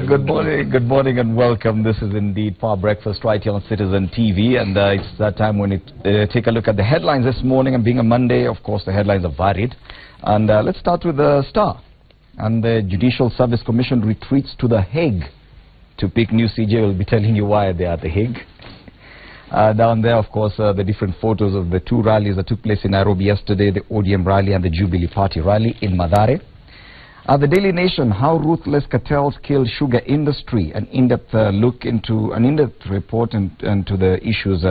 Good morning and welcome. This is indeed Power Breakfast right here on Citizen TV, and it's that time when it take a look at the headlines this morning. And being a Monday, of course, the headlines are varied. And let's start with the Star. And the Judicial Service Commission retreats to The Hague to pick new CJ. We'll be telling you why they're at The Hague. Down there, of course, the different photos of the two rallies that took place in Nairobi yesterday, the ODM rally and the Jubilee Party rally in Mathare. The Daily Nation, how ruthless cartels kill sugar industry, an in-depth look into an in-depth report into the issues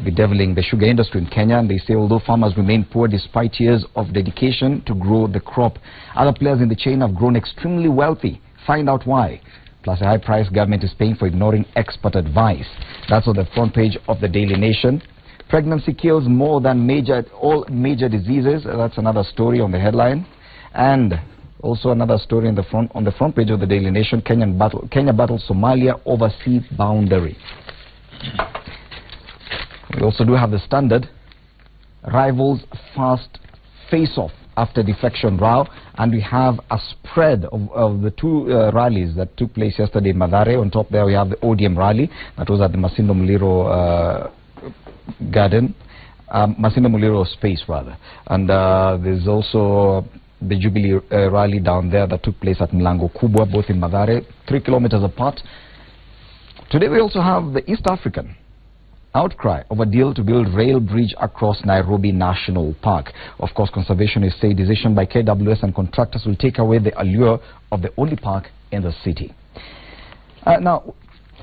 bedeviling the sugar industry in Kenya. And they say although farmers remain poor despite years of dedication to grow the crop, other players in the chain have grown extremely wealthy. Find out why. Plus a high price government is paying for ignoring expert advice. That's on the front page of the Daily Nation. Pregnancy kills more than all major diseases. That's another story on the headline. And also another story on the front page of the Daily Nation. Kenya battles Somalia over sea boundary. We also do have the Standard. Rivals fast face-off after defection row, and we have a spread of the two rallies that took place yesterday in Mathare. On top there we have the ODM rally that was at the Masindo Muliro garden, Masindo Muliro space rather, and there's also the Jubilee rally down there that took place at Mlango Kubwa, both in Mathare, 3 kilometers apart. Today we also have the East African outcry of a deal to build rail bridge across Nairobi National Park. Of course, conservationists say decision by KWS and contractors will take away the allure of the only park in the city. Now,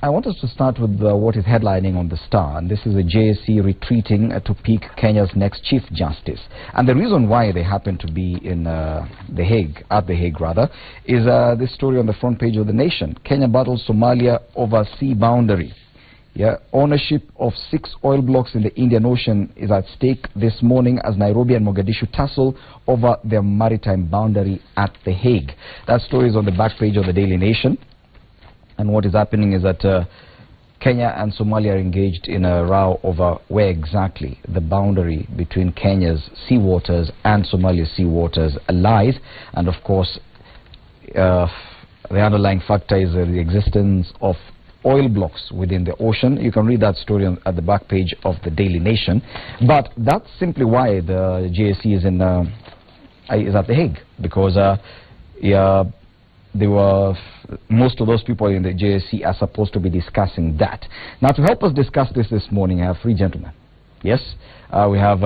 I want us to start with what is headlining on the Star, and this is the JSC retreating to pick Kenya's next Chief Justice. And the reason why they happen to be in The Hague, at The Hague rather, is this story on the front page of The Nation. Kenya battles Somalia over sea boundary. Yeah, ownership of 6 oil blocks in the Indian Ocean is at stake this morning as Nairobi and Mogadishu tussle over their maritime boundary at The Hague. That story is on the back page of the Daily Nation. And what is happening is that Kenya and Somalia are engaged in a row over where exactly the boundary between Kenya's seawaters and Somalia's seawaters lies. And of course, the underlying factor is the existence of oil blocks within the ocean. You can read that story at the back page of the Daily Nation. But that's simply why the JSC is at The Hague, because most of those people in the JSC are supposed to be discussing that. Now, to help us discuss this morning, I have 3 gentlemen. Yes, we have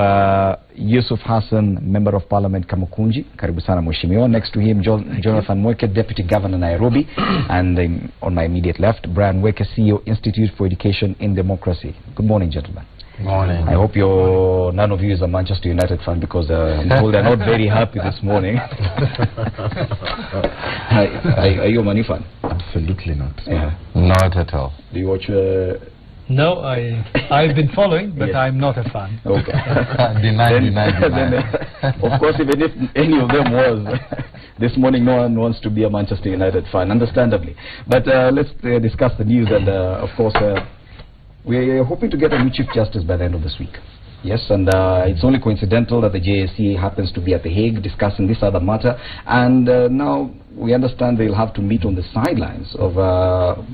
Yusuf Hassan, Member of Parliament, Kamukunji. Karibu sana Mheshimiwa. Next to him, Jonathan Mweke, Deputy Governor, Nairobi. And on my immediate left, Brian Weke, CEO, Institute for Education in Democracy. Good morning, gentlemen. Morning. I hope none of you is a Manchester United fan, because I'm told they're not very happy this morning. Are you a Man U fan? Absolutely not. Yeah. Not at all. Do you watch? No, I've been following, but yes. I'm not a fan. Okay. Deny. Of course, even if any of them was, this morning no one wants to be a Manchester United fan, understandably. But let's discuss the news, and of course, we're hoping to get a new Chief Justice by the end of this week. Yes, and it's only coincidental that the JSC happens to be at The Hague discussing this other matter, and now we understand they'll have to meet on the sidelines of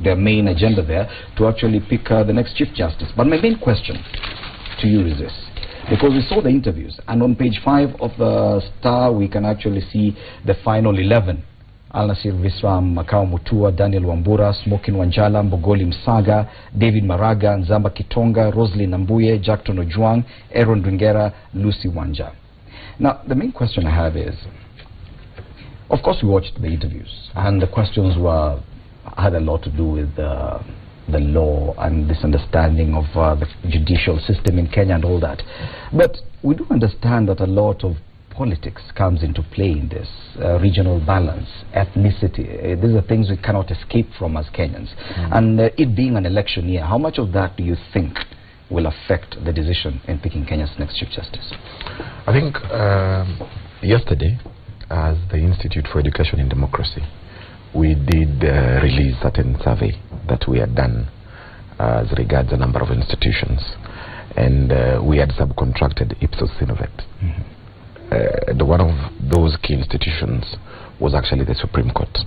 their main agenda there to actually pick the next Chief Justice. But my main question to you is this, because we saw the interviews, and on page 5 of the Star we can actually see the final 11. Al-Nasir Visram, Makao Mutua, Daniel Wambura, Smokin Wanjala, Mbogoli Msaga, David Maraga, Nzamba Kitonga, Roslyn Nambuye, Jackton Ojwang, Aaron Dringera, Lucy Wanja. Now, the main question I have is, of course we watched the interviews, and the questions had a lot to do with the law and this understanding of the judicial system in Kenya and all that. But we do understand that a lot of politics comes into play in this, regional balance, ethnicity. These are things we cannot escape from as Kenyans. And it being an election year, how much of that do you think will affect the decision in picking Kenya's next Chief Justice? I think yesterday, as the Institute for Education in Democracy, we did release certain survey that we had done as regards a number of institutions, and we had subcontracted Ipsos Synovet. One of those key institutions was actually the Supreme Court.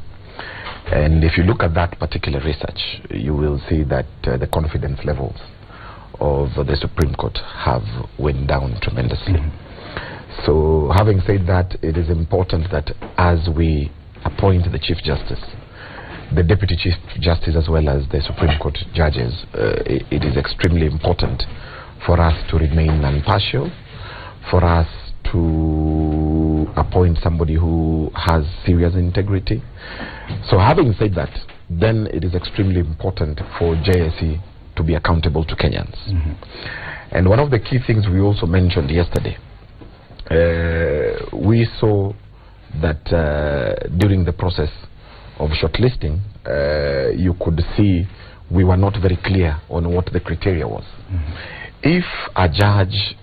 And if you look at that particular research, you will see that the confidence levels of the Supreme Court have went down tremendously. So having said that, it is important that as we appoint the Chief Justice, the Deputy Chief Justice as well as the Supreme Court judges, it is extremely important for us to remain impartial, for us to appoint somebody who has serious integrity. So having said that, then it is extremely important for JSC to be accountable to Kenyans. And one of the key things we also mentioned yesterday, we saw that during the process of shortlisting, you could see we were not very clear on what the criteria was. If a judge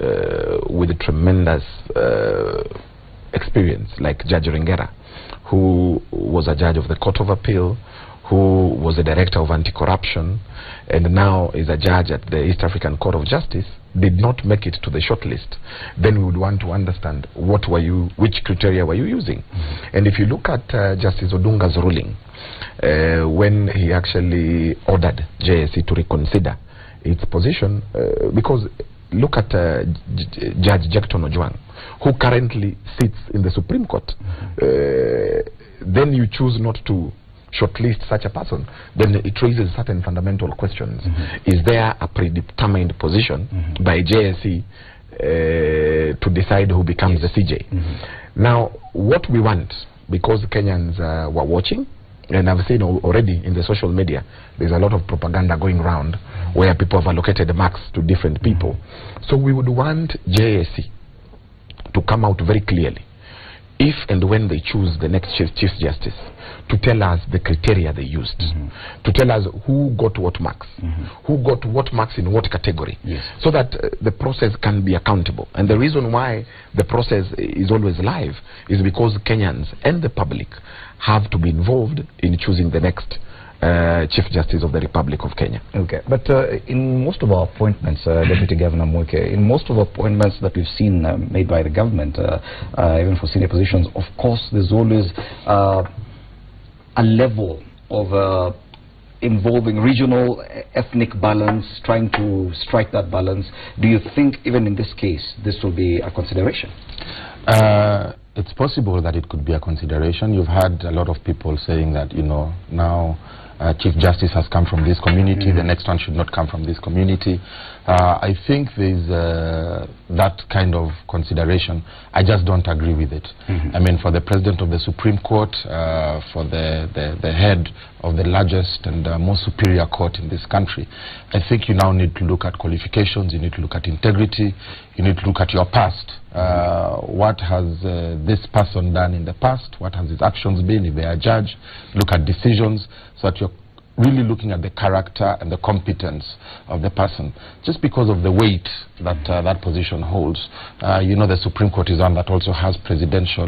with tremendous experience, like Judge Ringera, who was a judge of the Court of Appeal, who was a director of anti-corruption, and now is a judge at the East African Court of Justice, did not make it to the shortlist, then we would want to understand which criteria were you using. And if you look at Justice Odunga's ruling, when he actually ordered JSC to reconsider its position, because look at Judge Jackton Ojwang, who currently sits in the Supreme Court. Then you choose not to shortlist such a person, then it raises certain fundamental questions. Is there a predetermined position by JSC to decide who becomes the CJ? Now, what we want, because Kenyans were watching, and I've seen already in the social media, there's a lot of propaganda going around where people have allocated marks to different people. So we would want JSC to come out very clearly, if and when they choose the next Chief Justice, to tell us the criteria they used, to tell us who got what marks, who got what marks in what category, so that the process can be accountable. And the reason why the process is always live is because Kenyans and the public have to be involved in choosing the next Chief Justice of the Republic of Kenya. Okay, but in most of our appointments, Deputy Governor Mweke, in most of our appointments that we've seen made by the government, even for senior positions, of course, there's always a level of involving regional ethnic balance, trying to strike that balance. Do you think even in this case this will be a consideration? It's possible that it could be a consideration. You've had a lot of people saying that, you know, now Chief Justice has come from this community, the next one should not come from this community. I think there's that kind of consideration. I just don't agree with it. I mean, for the President of the Supreme Court, for the head of the largest and most superior court in this country, I think you now need to look at qualifications, you need to look at integrity, you need to look at your past. What has this person done in the past? What has his actions been if they are a judge? Look at decisions, so that you're really looking at the character and the competence of the person. Just because of the weight that that position holds, you know, the Supreme Court is one that also has presidential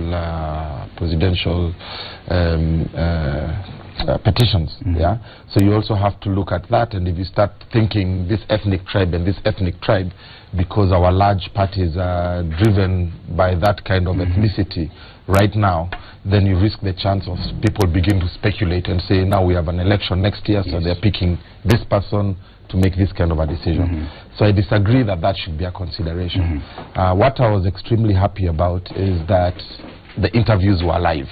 petitions. Yeah, so you also have to look at that. And if you start thinking this ethnic tribe and this ethnic tribe, because our large parties are driven by that kind of ethnicity right now, then you risk the chance of people begin to speculate and say, now we have an election next year, so they're picking this person to make this kind of a decision. So I disagree that that should be a consideration. What I was extremely happy about is that the interviews were live.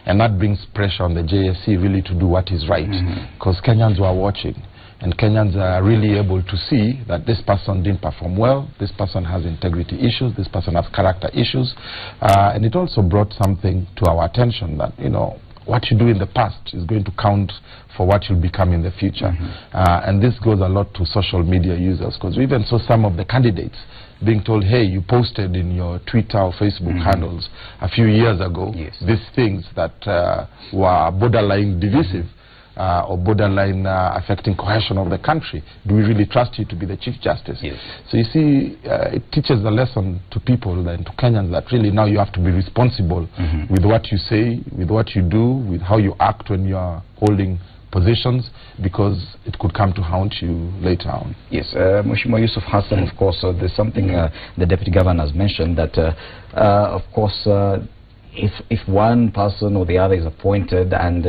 And that brings pressure on the JSC really to do what is right, because Kenyans were watching. And Kenyans are really able to see that this person didn't perform well, this person has integrity issues, this person has character issues. And it also brought something to our attention that, you know, what you do in the past is going to count for what you'll become in the future. And this goes a lot to social media users, because we even saw some of the candidates being told, hey, you posted in your Twitter or Facebook handles a few years ago these things that were borderline divisive. Or borderline affecting cohesion of the country. Do we really trust you to be the Chief Justice? So you see, it teaches a lesson to people and to Kenyans that really now you have to be responsible with what you say, with what you do, with how you act when you are holding positions, because it could come to haunt you later on. Yes, Mheshimiwa Yusuf Hassan, of course, there's something the Deputy Governor has mentioned that, of course, if one person or the other is appointed and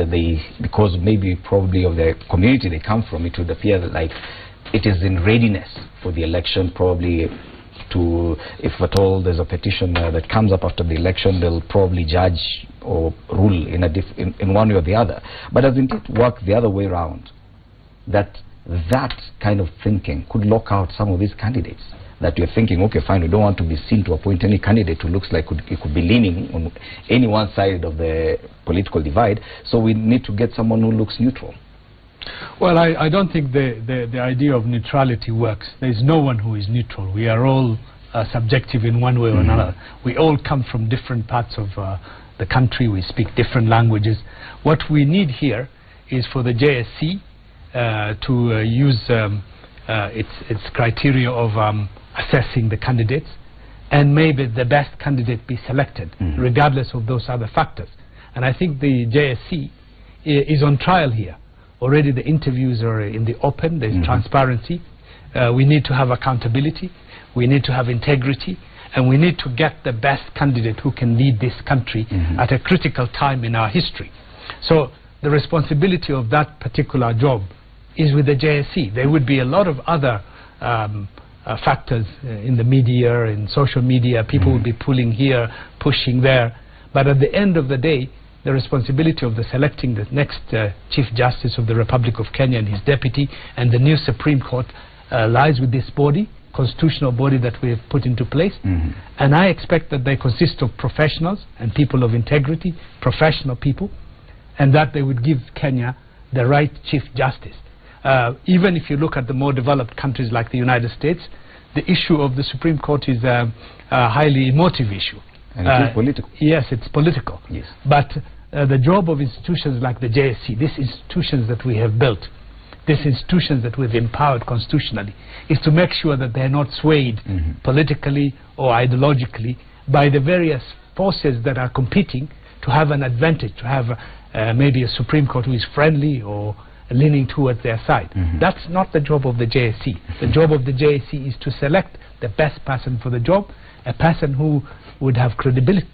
because maybe probably of the community they come from, it would appear that like it is in readiness for the election, probably to, if at all there's a petition that comes up after the election, they'll probably judge or rule in one way or the other. But doesn't it work the other way around, that kind of thinking could lock out some of these candidates? That you're thinking, okay, fine, we don't want to be seen to appoint any candidate who looks like it could be leaning on any one side of the political divide, so we need to get someone who looks neutral. Well, I don't think the idea of neutrality works. There is no one who is neutral. We are all subjective in one way or another. We all come from different parts of the country. We speak different languages. What we need here is for the JSC to use its criteria of assessing the candidates, and maybe the best candidate be selected, regardless of those other factors. And I think the JSC is on trial here. Already the interviews are in the open, there's transparency. We need to have accountability, we need to have integrity, and we need to get the best candidate who can lead this country at a critical time in our history. So the responsibility of that particular job is with the JSC. There would be a lot of other factors in the media, in social media. People will be pulling here, pushing there. But at the end of the day, the responsibility of selecting the next Chief Justice of the Republic of Kenya and his deputy and the new Supreme Court lies with this body, constitutional body that we have put into place. And I expect that they consist of professionals and people of integrity, professional people, and that they would give Kenya the right Chief Justice. Even if you look at the more developed countries like the United States, the issue of the Supreme Court is a highly emotive issue. And it is political. Yes, it's political. Yes. But the job of institutions like the JSC, these institutions that we have built, these institutions that we've empowered constitutionally, is to make sure that they're not swayed politically or ideologically by the various forces that are competing to have an advantage, to have maybe a Supreme Court who is friendly or leaning towards their side. That's not the job of the JSC. The job of the JSC is to select the best person for the job, a person who would have credibility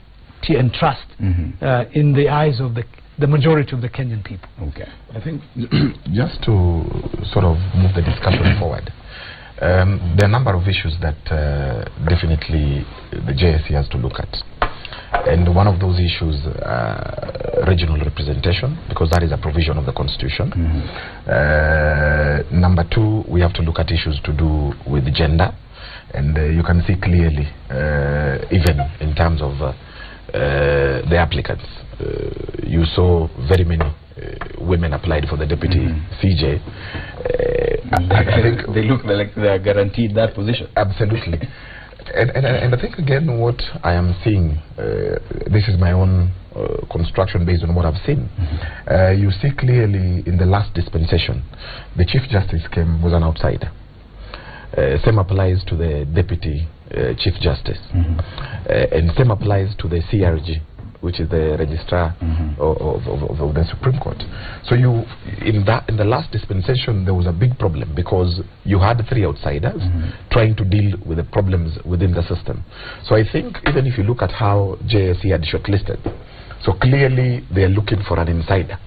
and trust in the eyes of the majority of the Kenyan people. Okay. I think just to sort of move the discussion forward, there are a number of issues that definitely the JSC has to look at. And one of those issues, regional representation, because that is a provision of the Constitution. Number two, we have to look at issues to do with gender. And you can see clearly, even in terms of the applicants, you saw very many women applied for the deputy CJ. I think they look like they are guaranteed that position. Absolutely. And I think again what I am seeing, this is my own construction based on what I've seen. You see clearly in the last dispensation, the Chief Justice was an outsider. Same applies to the Deputy Chief Justice. And same applies to the CRG, which is the Registrar of the Supreme Court. So in the last dispensation, there was a big problem because you had three outsiders trying to deal with the problems within the system. So I think even if you look at how JSC had shortlisted, so clearly they are looking for an insider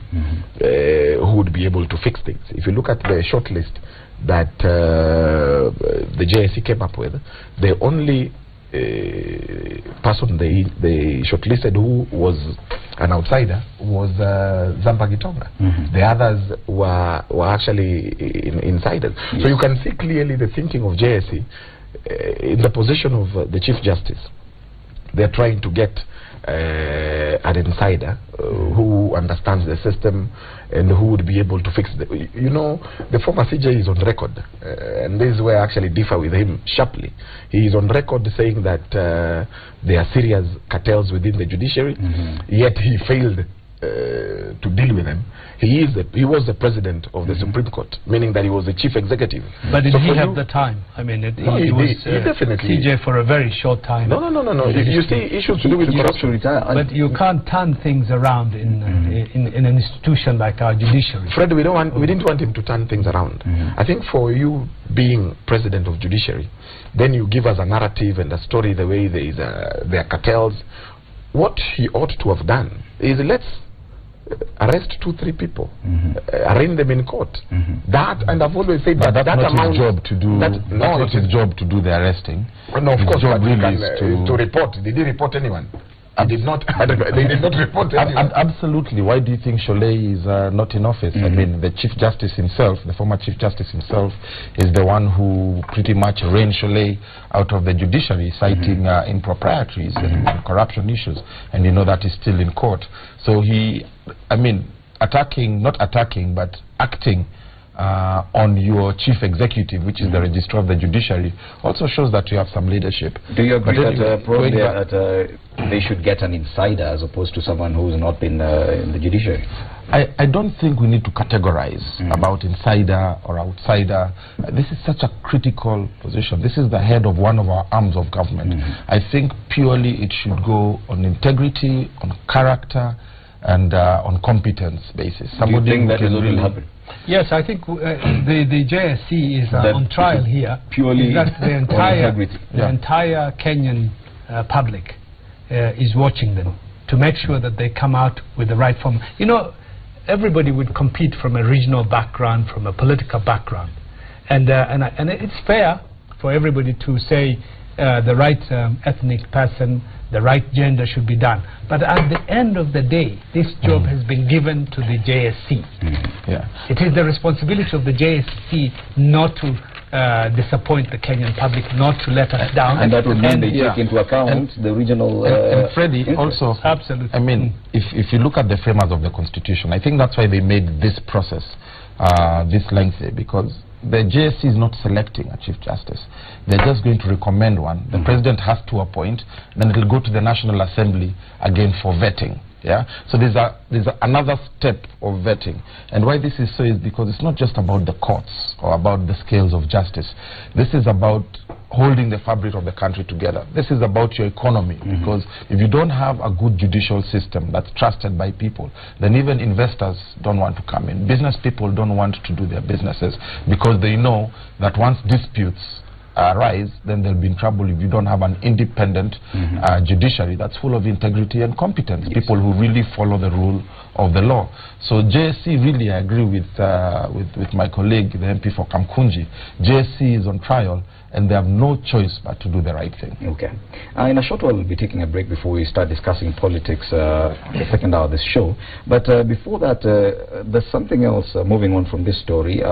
who would be able to fix things. If you look at the shortlist that the JSC came up with, the only person they shortlisted who was an outsider was Gitonga. The others were actually insiders. So you can see clearly the thinking of JSC in the position of the Chief Justice. They're trying to get an insider who understands the system and who would be able to fix the, you know, the former CJ is on record, and this is where I actually differ with him sharply. He is on record saying that there are serious cartels within the judiciary, yet he failed to deal with them. He was the president of the Supreme Court, meaning that he was the chief executive. But did he have the time? I mean, he was definitely CJ for a very short time. No. You see issues to do with corruption. But you can't turn things around in an institution like our judiciary. Fred, we didn't want him to turn things around. I think for you being president of judiciary, then you give us a narrative and a story the way there are cartels. what he ought to have done is let's arrest 2-3 people, arraign them in court. That, and I've always said that that's that not amount his job to do. That's not his job to do the arresting. Well, no, of course, job but really can, is to report. Did he report anyone? They did not. They did not report anyone. Absolutely. Why do you think Sholay is not in office? I mean, the Chief Justice himself, the former Chief Justice himself, is the one who pretty much reigned Sholay out of the judiciary, citing improprieties and corruption issues. And you know that is still in court. So he, I mean, not attacking, but acting on your chief executive, which is the registrar of the judiciary, also shows that you have some leadership. Do you agree that probably they should get an insider as opposed to someone who's not been in the judiciary? I don't think we need to categorize about insider or outsider. This is such a critical position. This is the head of one of our arms of government. I think purely it should go on integrity, on character, and on competence basis. Somebody do you think that is what will happen? Yes, I think the JSC is on trial here. Purely the entire Kenyan public is watching them to make sure that they come out with the right form. You know, everybody would compete from a regional background, from a political background, and it's fair for everybody to say the right ethnic person, the right gender should be done. But at the end of the day, this job has been given to the JSC. It is the responsibility of the JSC not to disappoint the Kenyan public, not to let us down. And that would mean they take into account the regional... and Freddie, also, absolutely. I mean, if you look at the framers of the Constitution, I think that's why they made this process this lengthy, because the JSC is not selecting a Chief Justice. They're just going to recommend one. The President has to appoint, then it will go to the National Assembly again for vetting. So there's another step of vetting. And why this is so is because it's not just about the courts or about the scales of justice. This is about holding the fabric of the country together. This is about your economy, because if you don't have a good judicial system that's trusted by people, then even investors don't want to come in. Business people don't want to do their businesses because they know that once disputes arise, then they'll be in trouble if you don't have an independent judiciary that's full of integrity and competence, people who really follow the rule of the law. So JSC, really, I agree with my colleague, the MP for Kamkunji. JSC is on trial, and they have no choice but to do the right thing. Okay. In a short while, we'll be taking a break before we start discussing politics, the second hour of this show. But before that, there's something else moving on from this story.